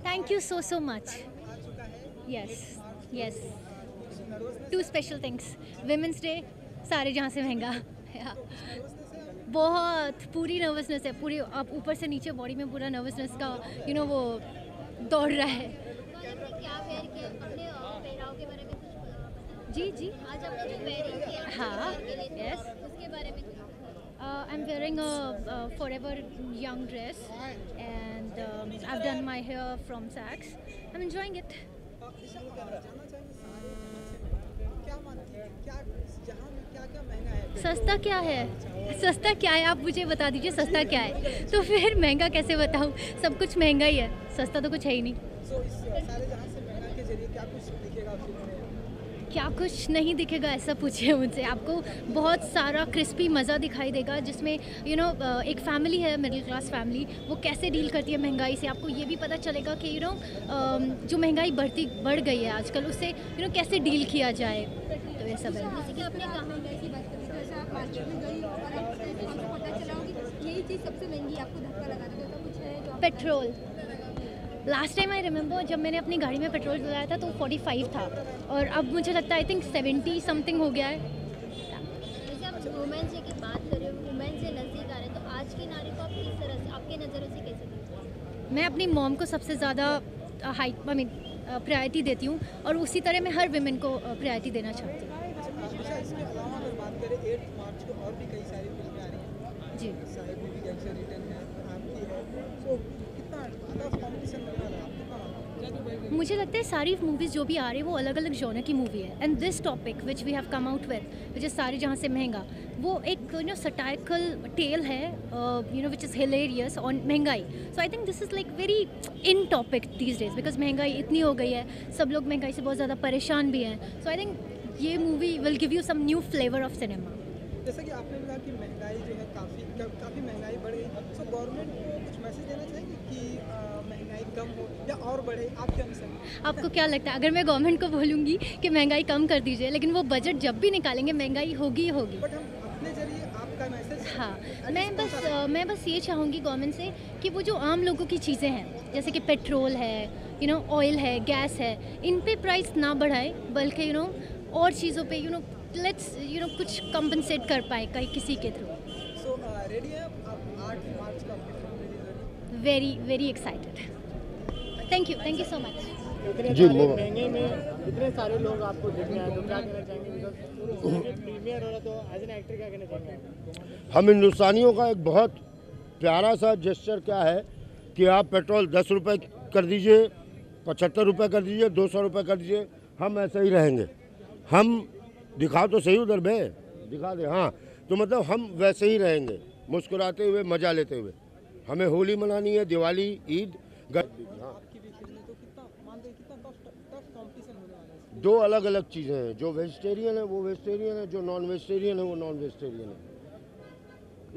Thank you so much. Yes, yes. Two special things. Women's Day, सारे जहाँ से महंगा. Yeah. बहुत पूरी नर्वसनेस है, पूरी अब ऊपर से नीचे बॉडी में पूरा नर्वसनेस का वो दौड़ रहा है. क्या वेयर किया अपने पहनाव के बारे में कुछ जी जी. आज आपने जो वेयरिंग किया हाँ, yes. उसके बारे में I'm wearing a Forever Young dress and I've done my hair from Saks. I'm enjoying it. सस्ता क्या है? सस्ता क्या है आप मुझे बता दीजिए. सस्ता क्या है तो फिर महंगा कैसे बताऊँ. सब कुछ महंगा ही है, सस्ता तो कुछ है ही नहीं. क्या कुछ नहीं दिखेगा ऐसा पूछिए मुझसे. आपको बहुत सारा क्रिस्पी मज़ा दिखाई देगा जिसमें एक फैमिली है, मिडिल क्लास फैमिली, वो कैसे डील करती है महंगाई से. आपको ये भी पता चलेगा कि जो महंगाई बढ़ गई है आजकल, उससे कैसे डील किया जाए. तो ये सब है. जैसे कि आपने महंगाई की बात करी, जैसे आप मार्केट में गई और आपको पता चला कि यही चीज़ सबसे महंगी, आपको धक्का लगा था, तो कुछ है जो petrol. Last time I remember जब मैंने अपनी गाड़ी में पेट्रोल डलाया था तो 45 था और अब मुझे लगता है आई थिंक 70 समथिंग हो गया है. जैसे आप वुमेन्स डे की बात कर रहे हो, वुमेन्स डे नज़दीक आ रहे हैं, तो आज की नारी को आप किस तरह से, आपके नज़रों से कैसे देखते हैं? मैं अपनी मॉम को सबसे ज़्यादा प्रायोरिटी देती हूँ और उसी तरह मैं हर विमेन को प्रायोरिटी देना चाहती हूँ. इसके अलावा अगर बात करें 8 मार्च को और भी कई सारी फिल्में आ रही हैं. जी. साहिब बीबी गैंगस्टर रिटर्न है, आपकी है, तो कितना कॉम्पिटिशन लग रहा है आपको? मुझे लगता है सारी मूवीज़ जो भी आ रही है वो अलग अलग जॉनर की मूवी है. And this topic which we have come out with which is Saare Jahan से महंगा, वो एक सटाइकल टेल है विच इज़ हिलेरियस ऑन महंगाई. So I think this is like very in topic these days because महंगाई इतनी हो गई है, सब लोग महंगाई से बहुत ज़्यादा परेशान भी हैं. सो आई थिंक ये movie will give you some new flavour of cinema. जैसे कि आपने कहा कि महंगाई जो है काफ़ी महंगाई बढ़ गई, सो गवर्नमेंट को कुछ मैसेज देना चाहेंगे कि महंगाई कम हो या और बढ़े, आपके अनुसार? आपको क्या लगता है अगर मैं गवर्नमेंट को बोलूँगी कि महंगाई कम कर दीजिए, लेकिन वो बजट जब भी निकालेंगे महंगाई होगी ही होगी. बट हम अपने जरिए आपका मैसेज. हाँ, मैं बस ये चाहूँगी गवर्नमेंट से कि वो जो आम लोगों की चीज़ें हैं जैसे कि पेट्रोल है, ऑयल है, गैस है, इन पे प्राइस ना बढ़ाए, बल्कि और चीज़ों पे लेट्स कुछ कंपनसेट कर पाए कहीं किसी के थ्रू. सो रेडी है आप 8 मार्च को आपकी फिल्म रिलीज हो रही है? Very very excited. Thank you so much. इतने सारे महंगे में इतने सारे लोग आपको देखने आए, तो क्या कहना चाहेंगे? बिकॉज प्रीमियर हो रहा, तो एज एन एक्टर क्या कहना चाहेंगे? हम हिंदुस्तानियों का एक बहुत प्यारा सा जेस्चर क्या है कि आप पेट्रोल 10 रुपये कर दीजिए, 75 रुपये कर दीजिए, 200 रुपये कर दीजिए, हम ऐसे ही रहेंगे. हम दिखाओ तो सही उधर बे, दिखा दे. हाँ, तो मतलब हम वैसे ही रहेंगे, मुस्कुराते हुए, मज़ा लेते हुए. हमें होली मनानी है, दिवाली, ईद. आपकी भी फिल्म है, तो कितना टफ कॉम्पिटिशन होने वाला है? दो अलग अलग चीज़ें हैं. जो वेजिटेरियन है वो वेजिटेरियन है, जो नॉन वेजिटेरियन है वो नॉन वेजिटेरियन है.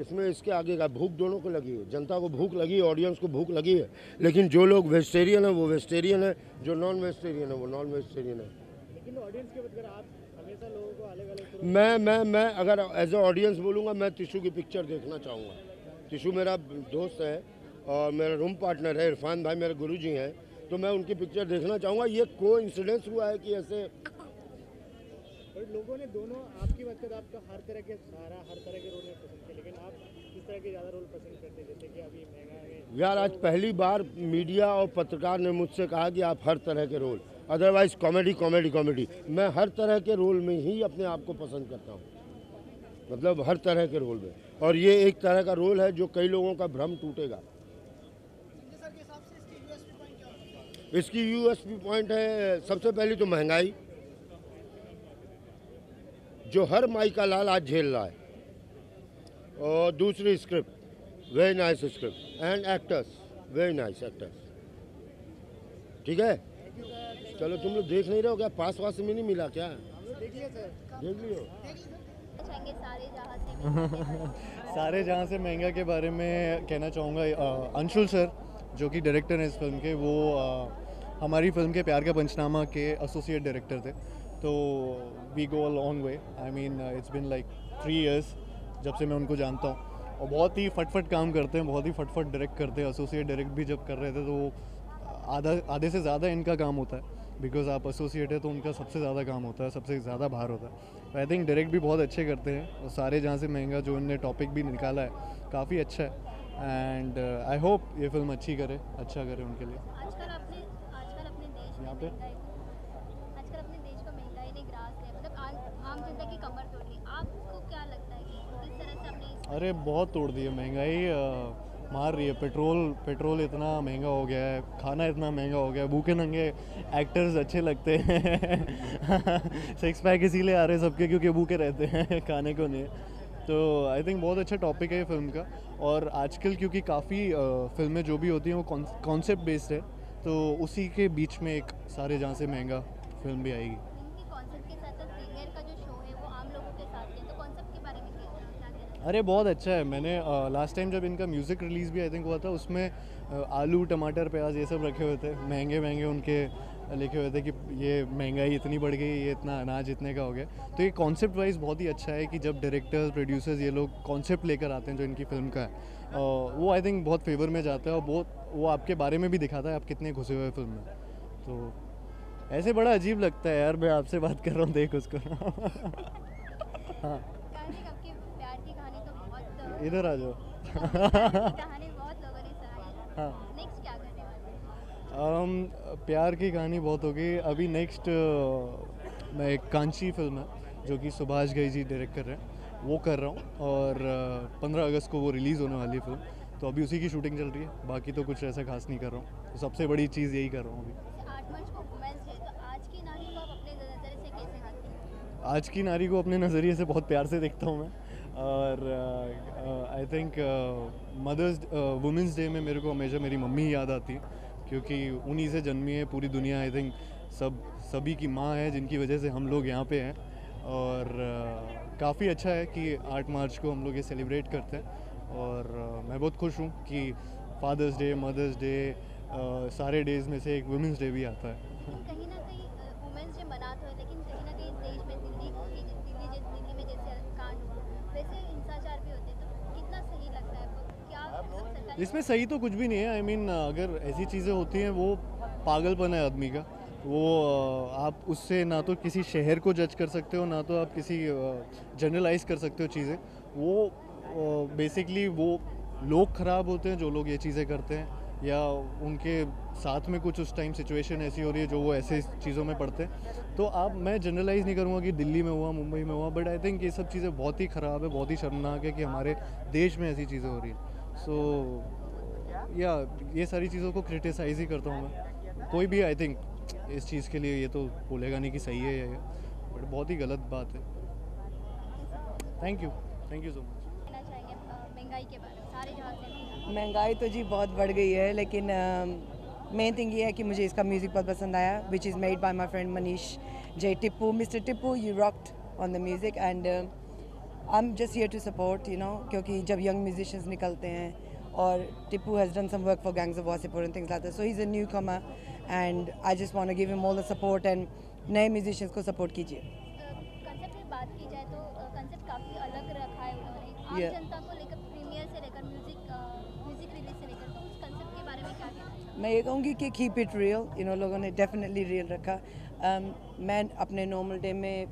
इसमें इसके आगे का भूख दोनों को लगी है. जनता को भूख लगी है, ऑडियंस को भूख लगी है. लेकिन जो लोग वेजिटेरियन है वो वेजिटेरियन है, जो नॉन वेजिटेरियन है वो नॉन वेजिटेरियन है. लेकिन ऑडियंस के बदले आप हमेशा लोगों को अलग अलग मैं अगर एज ए ऑडियंस बोलूँगा, मैं टिशू की पिक्चर देखना चाहूँगा. टिशू मेरा दोस्त है और मेरा रूम पार्टनर है. इरफान भाई मेरे गुरुजी हैं, तो मैं उनकी पिक्चर देखना चाहूँगा. ये कोइंसिडेंस हुआ है कि ऐसे लोगों ने दोनों आपकी बात करें, आपका हर तरह के रोल में पसंद किए, लेकिन आप किस तरह के ज़्यादा रोल पसंद करते हैं? जैसे कि अभी महंगा है यार, आज पहली बार मीडिया और पत्रकार ने मुझसे कहा कि आप हर तरह के रोल, अदरवाइज कॉमेडी. मैं हर तरह के रोल में ही अपने आप को पसंद करता हूँ, मतलब हर तरह के रोल में. और ये एक तरह का रोल है जो कई लोगों का भ्रम टूटेगा. इसकी यूएसपी पॉइंट है, सबसे पहली तो महंगाई जो हर माई का लाल आज झेल रहा है, और दूसरी script, very nice script, and actors, very nice actors. ठीक है, चलो तुम लोग देख नहीं रहे हो क्या? पास में नहीं मिला क्या? देख लिया सर, देख लियो. सारे जहाँ से महंगा के बारे में कहना चाहूँगा, अंशुल सर जो कि डायरेक्टर हैं इस फिल्म के, वो हमारी फिल्म के प्यार का पंचनामा के एसोसिएट डायरेक्टर थे. तो we go a long way. I mean it's been like 3 years जब से मैं उनको जानता हूँ. और बहुत ही फटफट काम करते हैं, बहुत ही फटफट डायरेक्ट करते हैं। एसोसिएट डायरेक्ट भी जब कर रहे थे तो आधे से ज़्यादा इनका काम होता है, बिकॉज आप एसोसिएट है तो उनका सबसे ज़्यादा काम होता है, सबसे ज़्यादा भार होता है। आई थिंक डायरेक्ट भी बहुत अच्छे करते हैं, और सारे जहाँ से महंगा जो इनने टॉपिक भी निकाला है काफ़ी अच्छा है। एंड आई होप ये फिल्म अच्छी करे, अच्छा करे उनके लिए। आजकल अपने देश में यहाँ पे? आजकल अपने देश को महंगाई ने ग्रास है, मतलब आम जनता की कमर तोड़ रही है। आपको क्या लगता है कि किस तरह से अपने अरे बहुत तोड़ दी है महंगाई, मार रही है। पेट्रोल इतना महंगा हो गया है, खाना इतना महंगा हो गया है, भूखे नंगे एक्टर्स अच्छे लगते हैं सिक्स पैक इसीलिए आ रहे हैं सबके, क्योंकि भूखे रहते हैं खाने को नहीं। तो आई थिंक बहुत अच्छा टॉपिक है ये फिल्म का। और आजकल क्योंकि काफ़ी फिल्में जो भी होती हैं वो कॉन्सेप्ट बेस्ड है, तो उसी के बीच में एक सारे जहाँ से महंगा फिल्म भी आएगी। इनके कॉन्सेप्ट के साथ साथ प्रीमियर का जो शो है वो आम लोगों के साथ है, तो कॉन्सेप्ट के बारे में क्या कहना है? अरे बहुत अच्छा है। मैंने लास्ट टाइम जब इनका म्यूज़िक रिलीज़ भी आई थिंक हुआ था, उसमें आलू टमाटर प्याज ये सब रखे हुए थे, महंगे महंगे उनके लिखे हुए थे कि ये महंगाई इतनी बढ़ गई, ये इतना अनाज इतने का हो गया। तो ये कॉन्सेप्ट वाइज बहुत ही अच्छा है कि जब डायरेक्टर्स प्रोड्यूसर्स ये लोग कॉन्सेप्ट लेकर आते हैं जो इनकी फिल्म का है, वो आई थिंक बहुत फेवर में जाता है, और बहुत वो आपके बारे में भी दिखाता है आप कितने घुसे हुए फिल्म में। तो ऐसे बड़ा अजीब लगता है यार, मैं आपसे बात कर रहा हूँ, देख उसको हाँ कहानी आपकी प्यार की कहानी तो बहुत इधर आ जाओ कहानी बहुत लोगों ने सराही है। हाँ। नेक्स्ट क्या करने वाले हैं? प्यार की कहानी बहुत हो गई। अभी नेक्स्ट मैं एक कांची फिल्म है जो कि सुभाष घई जी डायरेक्ट कर रहे हैं, वो कर रहा हूँ, और 15 अगस्त को वो रिलीज़ होने वाली है फिल्म, तो अभी उसी की शूटिंग चल रही है। बाकी तो कुछ ऐसा खास नहीं कर रहा हूँ, तो सबसे बड़ी चीज़ यही कर रहा हूँ अभी। 8 मार्च को वुमेन्स डे, तो आज की नारी को आप अपने नज़रिए से कैसे देखते हैं? आज की नारी को अपने नज़रिए से बहुत प्यार से देखता हूँ मैं, और आई थिंक वुमेंस डे में मेरे को हमेशा मेरी मम्मी ही याद आती है, क्योंकि उन्हीं से जन्मी है पूरी दुनिया। आई थिंक सभी की माँ है, जिनकी वजह से हम लोग यहाँ पे हैं। और काफ़ी अच्छा है कि 8 मार्च को हम लोग ये सेलिब्रेट करते हैं, और मैं बहुत खुश हूँ कि फादर्स डे, मदर्स डे, सारे डेज़ में से एक वुमेंस डे भी आता है। लेकिन कहीं ना कहीं वुमेन्स डे मना तो है, लेकिन कहीं ना कहीं देश में दिल्ली में जैसे कांड हुआ वैसे हिंसाचार भी होते हैं, तो कितना सही लगता है वो? क्या मतलब सरकार इसमें सही तो कुछ भी नहीं है। आई मीन अगर ऐसी चीज़ें होती हैं वो पागलपन है आदमी का। वो आप उससे ना तो किसी शहर को जज कर सकते हो, ना तो आप किसी जनरलाइज कर सकते हो चीज़ें। वो बेसिकली वो लोग ख़राब होते हैं जो लोग ये चीज़ें करते हैं, या उनके साथ में कुछ उस टाइम सिचुएशन ऐसी हो रही है जो वो ऐसे चीज़ों में पड़ते हैं। तो मैं जनरलाइज़ नहीं करूँगा कि दिल्ली में हुआ, मुंबई में हुआ, बट आई थिंक ये सब चीज़ें बहुत ही ख़राब है, बहुत ही शर्मनाक है कि हमारे देश में ऐसी चीज़ें हो रही हैं। सो या ये सारी चीज़ों को क्रिटिसाइज़ ही करता हूँ मैं। कोई भी आई थिंक इस चीज़ के लिए ये तो बोलेगा नहीं कि सही है या ये, बट बहुत ही गलत बात है। Thank you so much. कहना चाहेंगे महंगाई के बारे में? सारे जहाँ से महंगाई तो जी बहुत बढ़ गई है, लेकिन मेन थिंग ये है कि मुझे इसका म्यूज़िक बहुत पसंद आया, which is made by my friend Manish J Tippu. Mister Tippu, you rocked on the music, and I am just here to support, you know, क्योंकि जब यंग म्यूजिशियंस निकलते हैं, और Tippu has done some work for Gangs of Wasseypur and things like that, so he is a newcomer, and I just want to give him all the support, एंड नए musicians को support कीजिए। Concept की बात की जाए तो कंसेप्ट काफ़ी अलग रखा है उन्होंने, आम Yeah. जनता को लेकर, प्रीमियर से लेकर म्यूजिक रिलीज से लेकर, तो उस कंसेप्ट के बारे में क्या कहना चाहिए? मैं ये कहूँगी कि keep it real, you know, लोगों ने डेफिनेटली रियल रखा। मैं अपने नॉर्मल डे में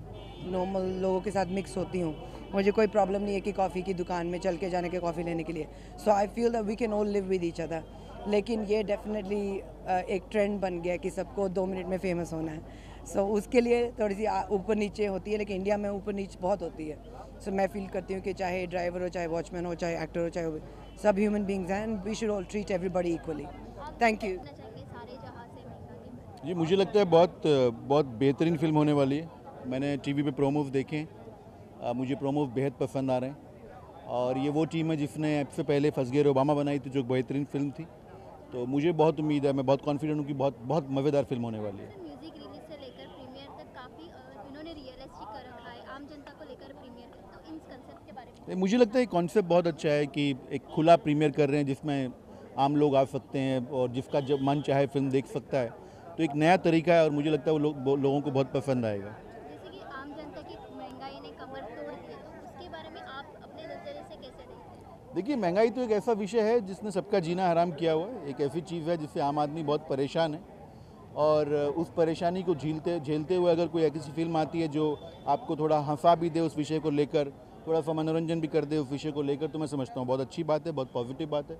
नॉर्मल लोगों के साथ मिक्स होती हूँ, मुझे कोई प्रॉब्लम नहीं है कि कॉफ़ी की दुकान में चल के जाने के कॉफ़ी लेने के लिए। So I feel that we can all live with each other, लेकिन ये डेफिनेटली एक ट्रेंड बन गया कि सबको 2 मिनट में फेमस होना है। सो उसके लिए थोड़ी सी ऊपर नीचे होती है, लेकिन इंडिया में ऊपर नीचे बहुत होती है। सो मैं फील करती हूँ कि चाहे ड्राइवर हो, चाहे वॉचमैन हो, चाहे एक्टर हो, चाहे सब ह्यूमन बींग्स हैं, and we should all treat everybody equally. Thank you. कहना चाहेंगे सारे जहाँ से महंगा के बारे में? जी, मुझे लगता है बहुत बेहतरीन फिल्म होने वाली है। मैंने टीवी पे प्रोमोव देखे हैं, मुझे प्रोमोव बेहद पसंद आ रहे हैं, और ये वो टीम है जिसने सबसे पहले फंस गए ओबामा बनाई थी, जो बेहतरीन फिल्म थी। तो मुझे बहुत उम्मीद है, मैं बहुत कॉन्फिडेंट हूँ कि बहुत मज़ेदार फिल्म होने वाली है। म्यूजिक रिलीज से लेकर प्रीमियर तक काफ़ी इन्होंने रियलिस्टिक कर रखा है, आम जनता को लेकर प्रीमियर, तो इन कंसेप्ट के बारे में? मुझे लगता है कॉन्सेप्ट बहुत अच्छा है कि एक खुला प्रीमियर कर रहे हैं जिसमें आम लोग आ सकते हैं, और जिसका जब मन चाहे फिल्म देख सकता है। तो एक नया तरीका है, और मुझे लगता है वो लोगों को बहुत पसंद आएगा। जैसे कि आम जनता की महंगाई ने कमर तोड़ दी है, तो उसके बारे में आप अपने नज़रिए से कैसे देखते हैं? देखिए, महंगाई तो एक ऐसा विषय है जिसने सबका जीना हराम किया हुआ है। एक ऐसी चीज़ है जिससे आम आदमी बहुत परेशान है, और उस परेशानी को झेलते हुए अगर कोई ऐसी फिल्म आती है जो आपको थोड़ा हंसा भी दे उस विषय को लेकर, थोड़ा सा मनोरंजन भी कर दे उस विषय को लेकर, तो मैं समझता हूँ बहुत अच्छी बात है, बहुत पॉजिटिव बात है।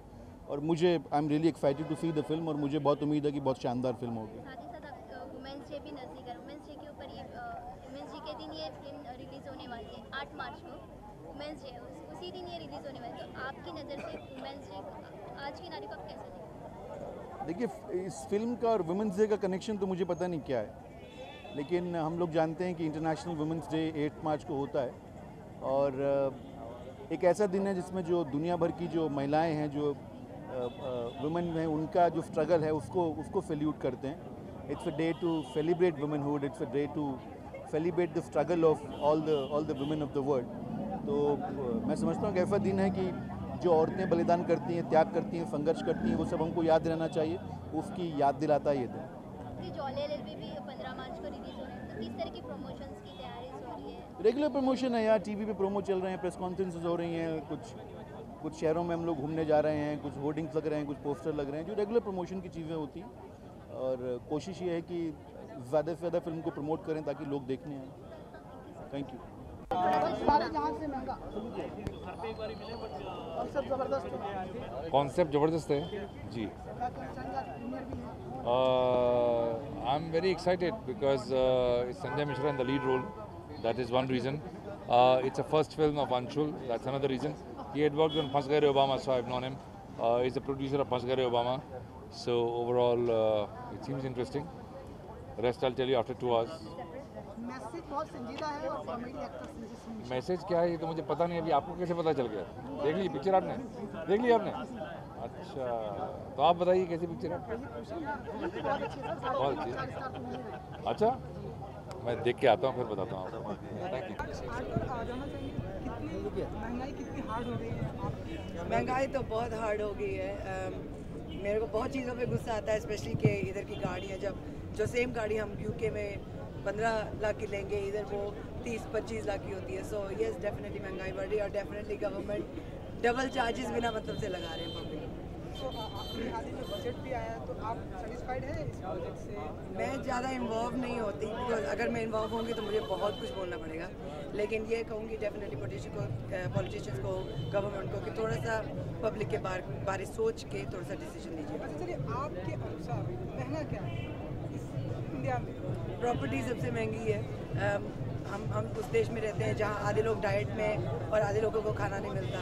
और मुझे I am really excited to see the film, और मुझे बहुत उम्मीद है कि बहुत शानदार फिल्म होगी। साथ ही साथ वुमेंस डे भी नज़दीक है। वुमेंस डे के ऊपर ये वुमेंस डे के दिन ये फिल्म रिलीज़ होने वाली है 8 मार्च को। वुमेंस डे उसी दिन ये रिलीज़ होने वाली है, तो आपकी नज़र से वुमेंस डे आज की नारी को आप कैसे देखते हैं? देखिए, इस फिल्म का और वुमेंस डे का कनेक्शन तो मुझे पता नहीं क्या है, लेकिन हम लोग जानते हैं कि इंटरनेशनल वुमेंस डे 8 मार्च को होता है, और एक ऐसा दिन है जिसमें जो दुनिया भर की जो महिलाएं हैं, जो वुमेन हैं, उनका जो स्ट्रगल है उसको सैल्यूट करते हैं। It's a day to celebrate womanhood, it's a day to celebrate the struggle of all the women of the world. तो मैं समझता हूँ कि ऐसा दिन है कि जो औरतें बलिदान करती हैं, त्याग करती हैं, संघर्ष करती हैं, वो सब हमको याद रहना चाहिए, उसकी याद दिलाता है ये दिन। जॉली एलएलबी भी 15 मार्च को रिलीज़ हो रहा है, तो किस तरह की प्रमोशंस की तैयारी हो रही है? रेगुलर प्रमोशन है यार, टीवी पे प्रोमो चल रहे हैं, प्रेस कॉन्फ्रेंसेस हो रही हैं, कुछ शहरों में हम लोग घूमने जा रहे हैं, कुछ होर्डिंग्स लग रहे हैं, कुछ पोस्टर लग रहे हैं, जो रेगुलर प्रमोशन की चीज़ें होती हैं। और कोशिश ये है कि ज़्यादा से ज़्यादा फिल्म को प्रमोट करें ताकि लोग देखने आएँ। Thank you. कॉन्सेप्ट ज़बरदस्त है जी। I am very excited because Sanjay Mishra in the lead role, that is one reason. It's a first film of Anshul, that's another reason. He had worked on Phans Gare Obama, so I've known him. He's the producer of Phans Gare Obama. So overall, it seems interesting. The rest I'll tell you after 2 hours. Message बहुत संजीदा है और comedy actor message क्या है ये तो मुझे पता नहीं, अभी आपको कैसे पता चल गया? देख ली पिक्चर आपने? देख ली आपने? अच्छा, तो आप बताइए कैसी पिक्चर है? बहुत अच्छी। अच्छा, मैं देख के आता हूँ फिर बताता हूँ आपको। Thank you. महंगाई कितनी हार्ड हो गई है? महंगाई तो बहुत हार्ड हो गई है। मेरे को बहुत चीज़ों पे गुस्सा आता है, स्पेशली कि इधर की गाड़ियाँ, जब जो सेम गाड़ी हम यूके में 15 लाख की लेंगे, इधर वो 30-25 लाख की होती है। सो यस, डेफिनेटली महंगाई बढ़ रही है, और डेफिनेटली गवर्नमेंट डबल चार्जेस बिना मतलब से लगा रहे हैं पब्लिक। तो हाल ही में बजट भी आया, तो आप सेटिस्फाइड हैं इस बजट से? मैं ज़्यादा इन्वॉल्व नहीं होती, बिकॉज अगर मैं इन्वॉल्व होंगी तो मुझे बहुत कुछ बोलना पड़ेगा। लेकिन ये कहूँगी डेफिनेटली पॉलिटिशियंस को, गवर्नमेंट को, कि थोड़ा सा पब्लिक के बारे सोच के थोड़ा सा डिसीजन लीजिए। अच्छा चलिए, आपके अनुसार महंगा क्या है इस इंडिया में? प्रॉपर्टी सबसे महंगी है। हम उस देश में रहते हैं जहाँ आधे लोग डाइट में और आधे लोगों को खाना नहीं मिलता,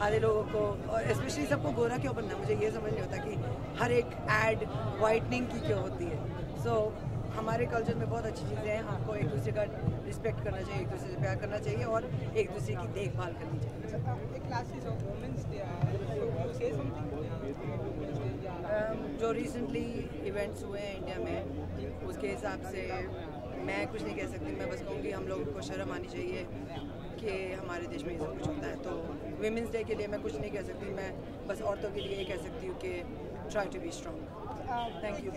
आधे लोगों को, और स्पेशली सबको गोरा क्यों बनना, मुझे ये समझ नहीं होता कि हर एक ऐड वाइटनिंग की क्यों होती है। सो हमारे कल्चर में बहुत अच्छी चीज़ें हैं, हमको एक दूसरे का रिस्पेक्ट करना चाहिए, एक दूसरे से प्यार करना चाहिए, और एक दूसरे की देखभाल करनी चाहिए। एक लास्ट चीज़, वुमेंस डे से समथिंग जो रिसेंटली इवेंट्स हुए हैं इंडिया में, उसके हिसाब से मैं कुछ नहीं कह सकती। मैं बस कहूँगी हम लोगों को शर्म आनी चाहिए कि हमारे देश में ये सब कुछ होता है। तो विमेंस डे के लिए मैं कुछ नहीं कह सकती, मैं बस औरतों के लिए ये कह सकती हूँ कि try to be strong. Thank you.